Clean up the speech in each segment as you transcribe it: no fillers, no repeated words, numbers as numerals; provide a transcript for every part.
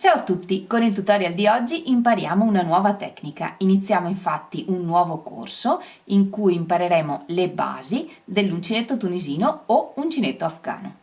Ciao a tutti, con il tutorial di oggi impariamo una nuova tecnica. Iniziamo infatti un nuovo corso in cui impareremo le basi dell'uncinetto tunisino o uncinetto afghano.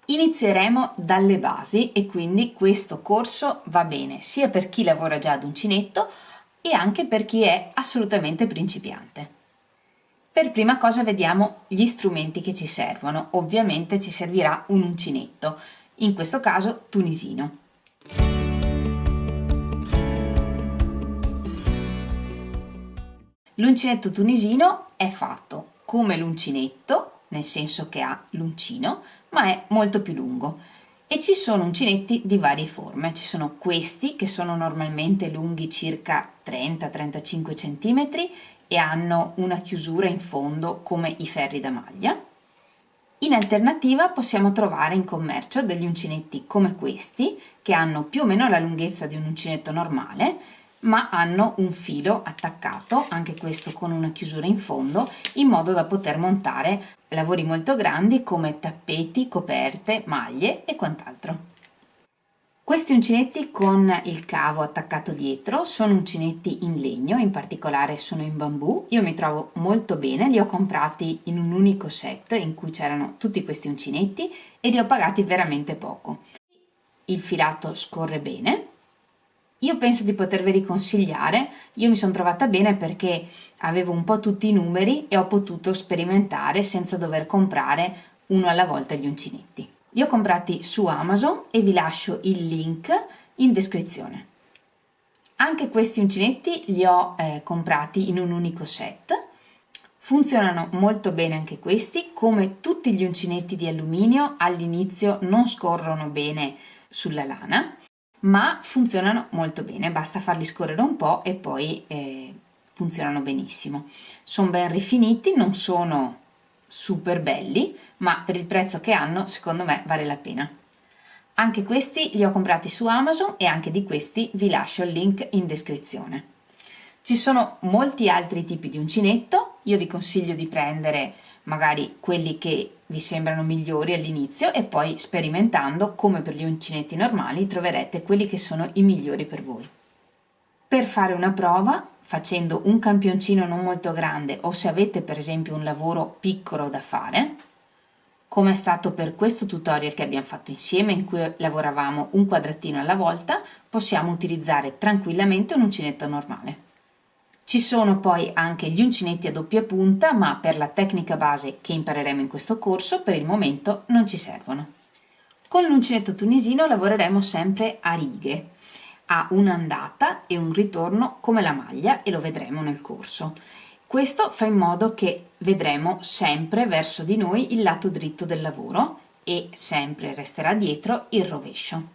Inizieremo dalle basi e quindi questo corso va bene sia per chi lavora già ad uncinetto e anche per chi è assolutamente principiante. Per prima cosa vediamo gli strumenti che ci servono. Ovviamente ci servirà un uncinetto, in questo caso tunisino. L'uncinetto tunisino è fatto come l'uncinetto, nel senso che ha l'uncino, ma è molto più lungo. E ci sono uncinetti di varie forme. Ci sono questi che sono normalmente lunghi circa 30-35 cm e hanno una chiusura in fondo come i ferri da maglia. In alternativa possiamo trovare in commercio degli uncinetti come questi, che hanno più o meno la lunghezza di un uncinetto normale, ma hanno un filo attaccato, anche questo con una chiusura in fondo, in modo da poter montare lavori molto grandi come tappeti, coperte, maglie e quant'altro. Questi uncinetti con il cavo attaccato dietro sono uncinetti in legno, in particolare sono in bambù. Io mi trovo molto bene, li ho comprati in un unico set in cui c'erano tutti questi uncinetti e li ho pagati veramente poco. Il filato scorre bene. Io penso di poterveli consigliare, io mi sono trovata bene perché avevo un po' tutti i numeri e ho potuto sperimentare senza dover comprare uno alla volta gli uncinetti. Li ho comprati su Amazon e vi lascio il link in descrizione. Anche questi uncinetti li ho comprati in un unico set. Funzionano molto bene anche questi, come tutti gli uncinetti di alluminio all'inizio non scorrono bene sulla lana, ma funzionano molto bene, basta farli scorrere un po' e poi funzionano benissimo. Sono ben rifiniti, non sono super belli, ma per il prezzo che hanno secondo me vale la pena. Anche questi li ho comprati su Amazon e anche di questi vi lascio il link in descrizione. Ci sono molti altri tipi di uncinetto, io vi consiglio di prendere magari quelli che vi sembrano migliori all'inizio e poi sperimentando, come per gli uncinetti normali, troverete quelli che sono i migliori per voi. Per fare una prova, facendo un campioncino non molto grande o se avete per esempio un lavoro piccolo da fare, come è stato per questo tutorial che abbiamo fatto insieme in cui lavoravamo un quadratino alla volta, possiamo utilizzare tranquillamente un uncinetto normale. Ci sono poi anche gli uncinetti a doppia punta, ma per la tecnica base che impareremo in questo corso per il momento non ci servono. Con l'uncinetto tunisino lavoreremo sempre a righe, ha un'andata e un ritorno come la maglia e lo vedremo nel corso. Questo fa in modo che vedremo sempre verso di noi il lato dritto del lavoro e sempre resterà dietro il rovescio.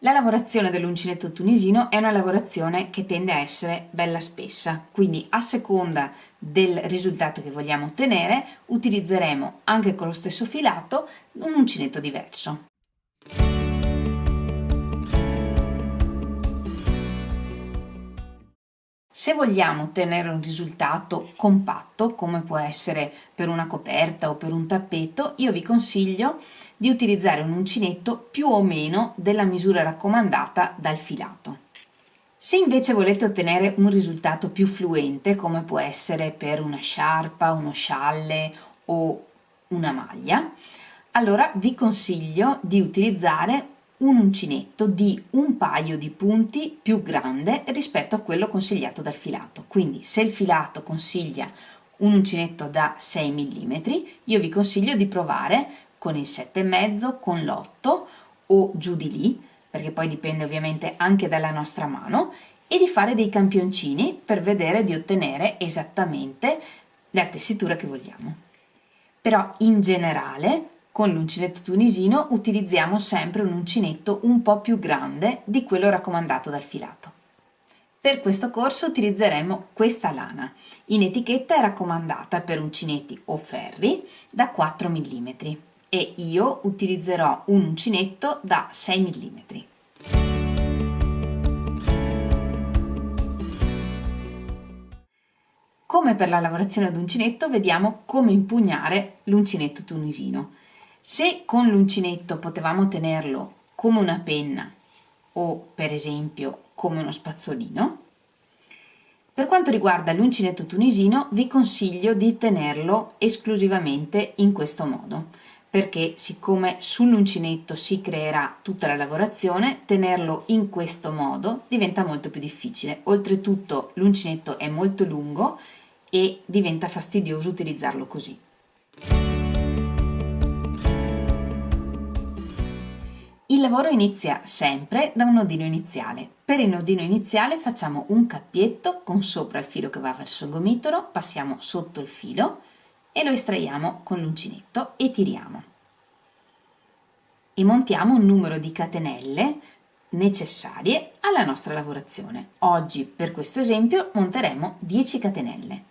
La lavorazione dell'uncinetto tunisino è una lavorazione che tende a essere bella spessa, quindi a seconda del risultato che vogliamo ottenere utilizzeremo anche con lo stesso filato un uncinetto diverso. Se vogliamo ottenere un risultato compatto, come può essere per una coperta o per un tappeto, io vi consiglio di utilizzare un uncinetto più o meno della misura raccomandata dal filato. Se invece volete ottenere un risultato più fluente, come può essere per una sciarpa, uno scialle o una maglia, allora vi consiglio di utilizzare un uncinetto di un paio di punti più grande rispetto a quello consigliato dal filato. Quindi se il filato consiglia un uncinetto da 6 mm, io vi consiglio di provare con il 7,5, con l'8 o giù di lì, perché poi dipende ovviamente anche dalla nostra mano, e di fare dei campioncini per vedere di ottenere esattamente la tessitura che vogliamo. Però in generale con l'uncinetto tunisino utilizziamo sempre un uncinetto un po' più grande di quello raccomandato dal filato. Per questo corso utilizzeremo questa lana. In etichetta è raccomandata per uncinetti o ferri da 4 mm e io utilizzerò un uncinetto da 6 mm. Come per la lavorazione ad uncinetto, vediamo come impugnare l'uncinetto tunisino. Se con l'uncinetto potevamo tenerlo come una penna o per esempio come uno spazzolino, per quanto riguarda l'uncinetto tunisino vi consiglio di tenerlo esclusivamente in questo modo, perché siccome sull'uncinetto si creerà tutta la lavorazione, tenerlo in questo modo diventa molto più difficile. Oltretutto l'uncinetto è molto lungo e diventa fastidioso utilizzarlo così. Il lavoro inizia sempre da un nodino iniziale. Per il nodino iniziale facciamo un cappietto con sopra il filo che va verso il gomitolo, passiamo sotto il filo e lo estraiamo con l'uncinetto e tiriamo. E montiamo un numero di catenelle necessarie alla nostra lavorazione. Oggi per questo esempio monteremo 10 catenelle.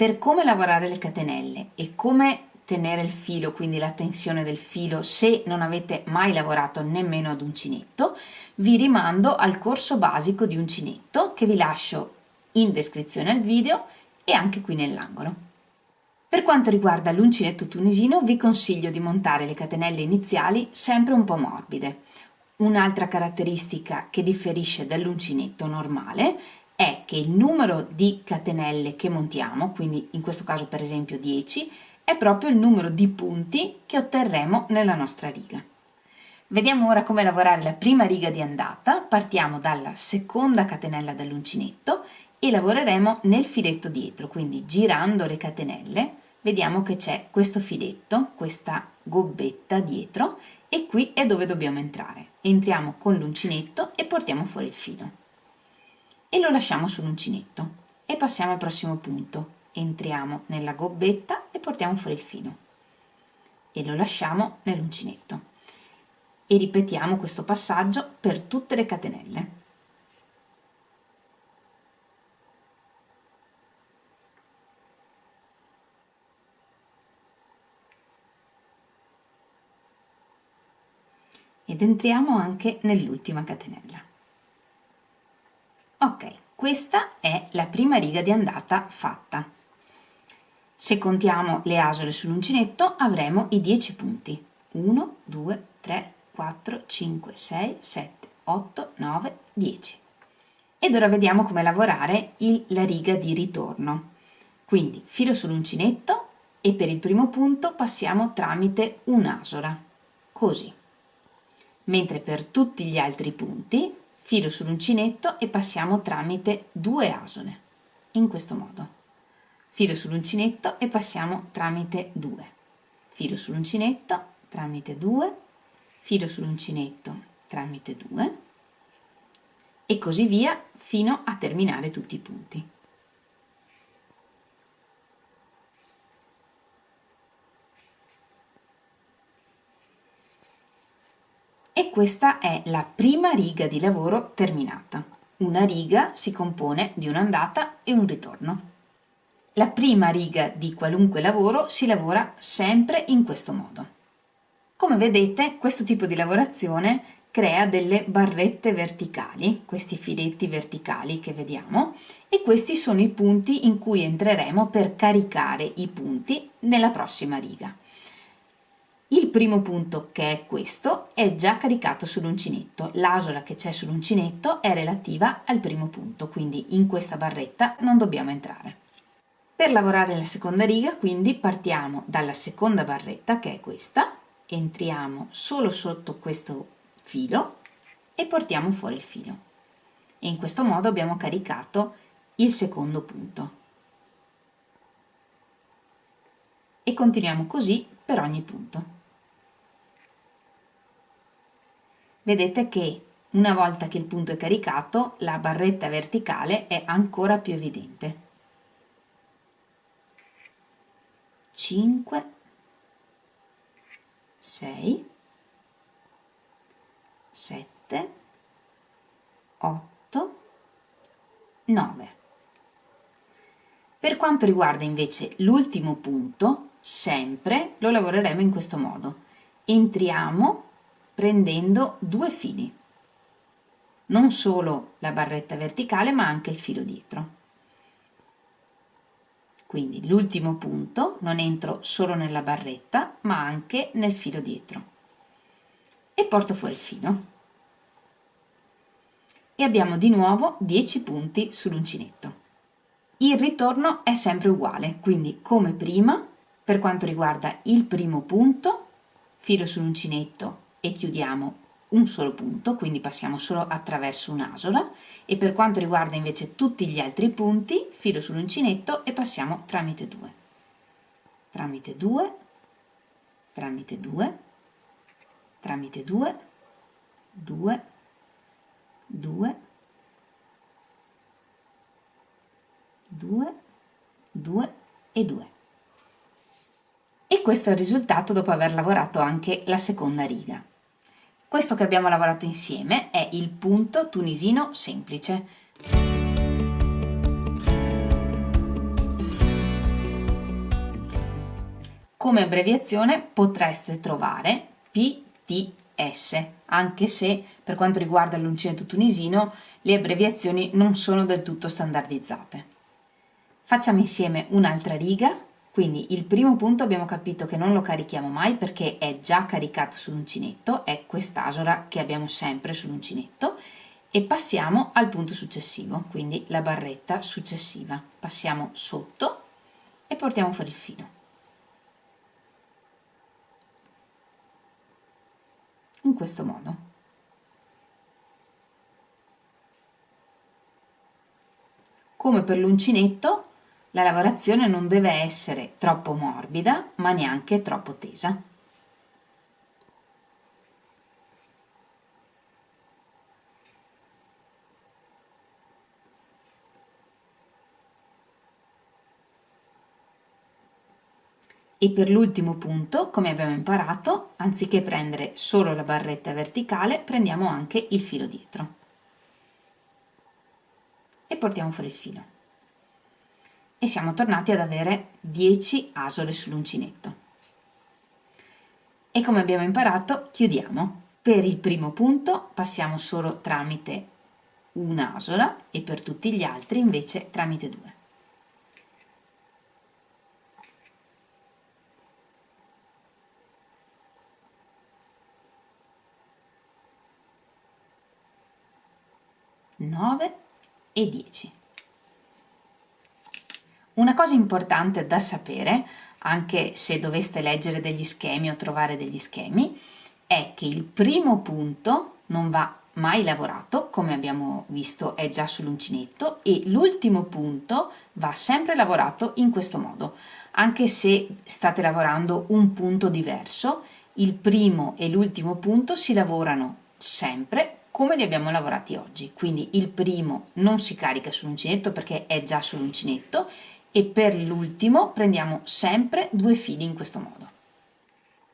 Per come lavorare le catenelle e come tenere il filo, quindi la tensione del filo, se non avete mai lavorato nemmeno ad uncinetto, vi rimando al corso basico di uncinetto che vi lascio in descrizione al video e anche qui nell'angolo. Per quanto riguarda l'uncinetto tunisino, vi consiglio di montare le catenelle iniziali sempre un po' morbide. Un'altra caratteristica che differisce dall'uncinetto normale è che il numero di catenelle che montiamo, quindi in questo caso per esempio 10, è proprio il numero di punti che otterremo nella nostra riga. Vediamo ora come lavorare la prima riga di andata. Partiamo dalla seconda catenella dell'uncinetto e lavoreremo nel filetto dietro, quindi girando le catenelle vediamo che c'è questo filetto, questa gobbetta dietro e qui è dove dobbiamo entrare. Entriamo con l'uncinetto e portiamo fuori il filo e lo lasciamo sull'uncinetto e passiamo al prossimo punto. Entriamo nella gobbetta e portiamo fuori il filo e lo lasciamo nell'uncinetto e ripetiamo questo passaggio per tutte le catenelle. Ed entriamo anche nell'ultima catenella. Ok, questa è la prima riga di andata fatta. Se contiamo le asole sull'uncinetto avremo i 10 punti. 1, 2, 3, 4, 5, 6, 7, 8, 9, 10. Ed ora vediamo come lavorare la riga di ritorno. Quindi filo sull'uncinetto e per il primo punto passiamo tramite un'asola, così. Mentre per tutti gli altri punti filo sull'uncinetto e passiamo tramite 2 asole, in questo modo. Filo sull'uncinetto e passiamo tramite 2. Filo sull'uncinetto, tramite 2, filo sull'uncinetto, tramite 2 e così via fino a terminare tutti i punti. E questa è la prima riga di lavoro terminata. Una riga si compone di un'andata e un ritorno. La prima riga di qualunque lavoro si lavora sempre in questo modo. Come vedete, questo tipo di lavorazione crea delle barrette verticali, questi filetti verticali che vediamo, e questi sono i punti in cui entreremo per caricare i punti nella prossima riga. Il primo punto, che è questo, è già caricato sull'uncinetto. L'asola che c'è sull'uncinetto è relativa al primo punto, quindi in questa barretta non dobbiamo entrare. Per lavorare la seconda riga, quindi, partiamo dalla seconda barretta, che è questa, entriamo solo sotto questo filo e portiamo fuori il filo. E in questo modo abbiamo caricato il secondo punto. E continuiamo così per ogni punto. Vedete che una volta che il punto è caricato, la barretta verticale è ancora più evidente. 5, 6, 7, 8, 9. Per quanto riguarda invece l'ultimo punto, sempre lo lavoreremo in questo modo. Entriamo prendendo 2 fili, non solo la barretta verticale ma anche il filo dietro. Quindi l'ultimo punto non entro solo nella barretta, ma anche nel filo dietro. E porto fuori il filo. E abbiamo di nuovo 10 punti sull'uncinetto. Il ritorno è sempre uguale, quindi come prima, per quanto riguarda il primo punto, filo sull'uncinetto e chiudiamo un solo punto, quindi passiamo solo attraverso un'asola, e per quanto riguarda invece tutti gli altri punti, filo sull'uncinetto e passiamo tramite 2. Tramite 2, tramite 2, tramite 2, 2, 2, 2, 2 e 2. E questo è il risultato dopo aver lavorato anche la seconda riga. Questo che abbiamo lavorato insieme è il punto tunisino semplice. Come abbreviazione potreste trovare PTS, anche se per quanto riguarda l'uncinetto tunisino le abbreviazioni non sono del tutto standardizzate. Facciamo insieme un'altra riga. Quindi il primo punto abbiamo capito che non lo carichiamo mai perché è già caricato sull'uncinetto, è quest'asola che abbiamo sempre sull'uncinetto, e passiamo al punto successivo, quindi la barretta successiva. Passiamo sotto e portiamo fuori il filo. In questo modo. Come per l'uncinetto, la lavorazione non deve essere troppo morbida, ma neanche troppo tesa. E per l'ultimo punto, come abbiamo imparato, anziché prendere solo la barretta verticale, prendiamo anche il filo dietro. E portiamo fuori il filo. E siamo tornati ad avere 10 asole sull'uncinetto. E come abbiamo imparato, chiudiamo. Per il primo punto passiamo solo tramite un'asola e per tutti gli altri invece tramite 2. Nove e 10. Una cosa importante da sapere, anche se doveste leggere degli schemi o trovare degli schemi, è che il primo punto non va mai lavorato, come abbiamo visto è già sull'uncinetto, e l'ultimo punto va sempre lavorato in questo modo. Anche se state lavorando un punto diverso, il primo e l'ultimo punto si lavorano sempre come li abbiamo lavorati oggi. Quindi il primo non si carica sull'uncinetto perché è già sull'uncinetto, e per l'ultimo prendiamo sempre 2 fili in questo modo.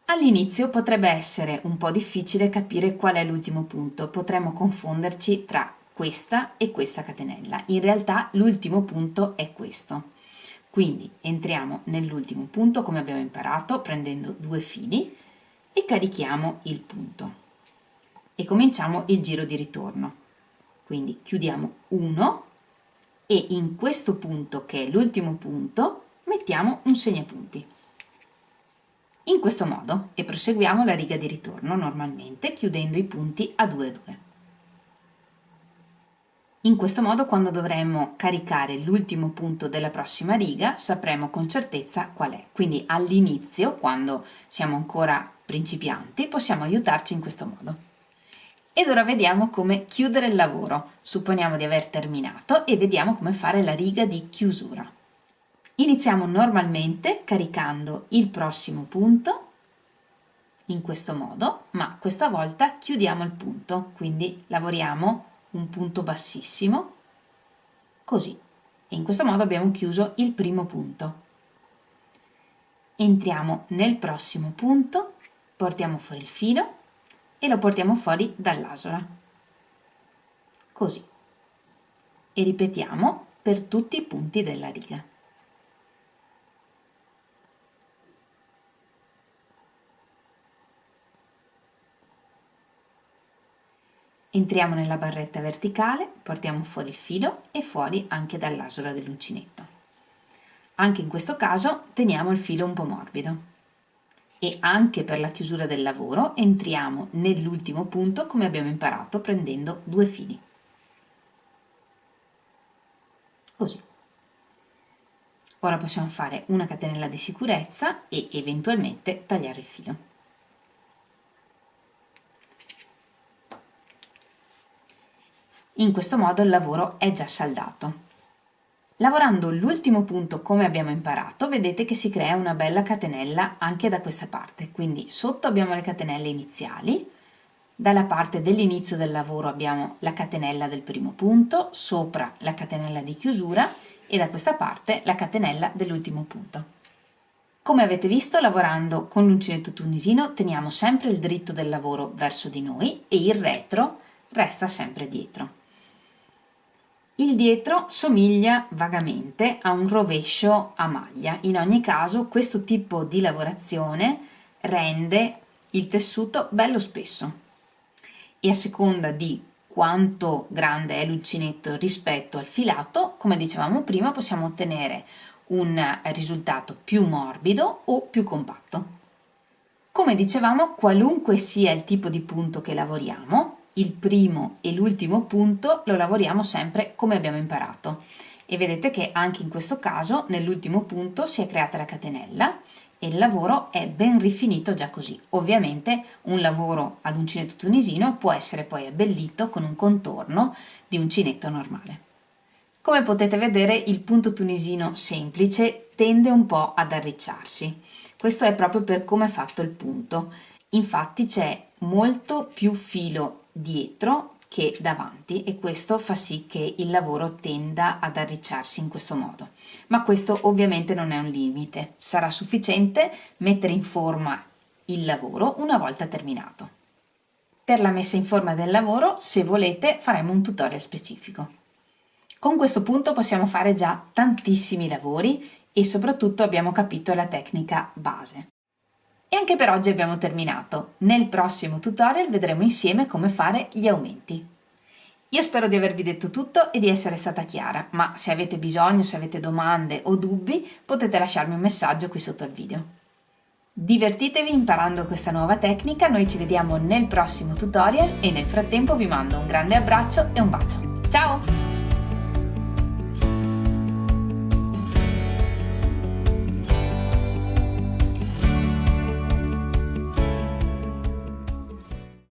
All'inizio potrebbe essere un po' difficile capire qual è l'ultimo punto, potremmo confonderci tra questa e questa catenella. In realtà l'ultimo punto è questo. Quindi entriamo nell'ultimo punto come abbiamo imparato prendendo 2 fili e carichiamo il punto e cominciamo il giro di ritorno. Quindi chiudiamo 1 e in questo punto, che è l'ultimo punto, mettiamo un segnapunti. In questo modo, e proseguiamo la riga di ritorno normalmente chiudendo i punti a 2 a 2. In questo modo, quando dovremo caricare l'ultimo punto della prossima riga, sapremo con certezza qual è. Quindi all'inizio, quando siamo ancora principianti, possiamo aiutarci in questo modo. Ed ora vediamo come chiudere il lavoro. Supponiamo di aver terminato e vediamo come fare la riga di chiusura. Iniziamo normalmente caricando il prossimo punto in questo modo, ma questa volta chiudiamo il punto, quindi lavoriamo un punto bassissimo, così. E in questo modo abbiamo chiuso il primo punto. Entriamo nel prossimo punto, portiamo fuori il filo e lo portiamo fuori dall'asola, così, e ripetiamo per tutti i punti della riga. Entriamo nella barretta verticale, portiamo fuori il filo e fuori anche dall'asola dell'uncinetto. Anche in questo caso teniamo il filo un po' morbido. E anche per la chiusura del lavoro entriamo nell'ultimo punto come abbiamo imparato prendendo 2 fili. Così. Ora possiamo fare una catenella di sicurezza e eventualmente tagliare il filo. In questo modo il lavoro è già saldato. Lavorando l'ultimo punto come abbiamo imparato, vedete che si crea una bella catenella anche da questa parte, quindi sotto abbiamo le catenelle iniziali, dalla parte dell'inizio del lavoro abbiamo la catenella del primo punto, sopra la catenella di chiusura e da questa parte la catenella dell'ultimo punto. Come avete visto, lavorando con l'uncinetto tunisino teniamo sempre il dritto del lavoro verso di noi e il retro resta sempre dietro. Il dietro somiglia vagamente a un rovescio a maglia. In ogni caso, questo tipo di lavorazione rende il tessuto bello spesso e a seconda di quanto grande è l'uncinetto rispetto al filato, come dicevamo prima, possiamo ottenere un risultato più morbido o più compatto. Come dicevamo, qualunque sia il tipo di punto che lavoriamo, il primo e l'ultimo punto lo lavoriamo sempre come abbiamo imparato e vedete che anche in questo caso nell'ultimo punto si è creata la catenella e il lavoro è ben rifinito già così. Ovviamente un lavoro ad uncinetto tunisino può essere poi abbellito con un contorno di uncinetto normale. Come potete vedere, il punto tunisino semplice tende un po' ad arricciarsi. Questo è proprio per come è fatto il punto. Infatti c'è molto più filo dietro che davanti e questo fa sì che il lavoro tenda ad arricciarsi in questo modo. Ma questo ovviamente non è un limite, sarà sufficiente mettere in forma il lavoro una volta terminato. Per la messa in forma del lavoro, se volete, faremo un tutorial specifico. Con questo punto possiamo fare già tantissimi lavori e soprattutto abbiamo capito la tecnica base. E anche per oggi abbiamo terminato. Nel prossimo tutorial vedremo insieme come fare gli aumenti. Io spero di avervi detto tutto e di essere stata chiara, ma se avete bisogno, se avete domande o dubbi, potete lasciarmi un messaggio qui sotto il video. Divertitevi imparando questa nuova tecnica, noi ci vediamo nel prossimo tutorial e nel frattempo vi mando un grande abbraccio e un bacio. Ciao!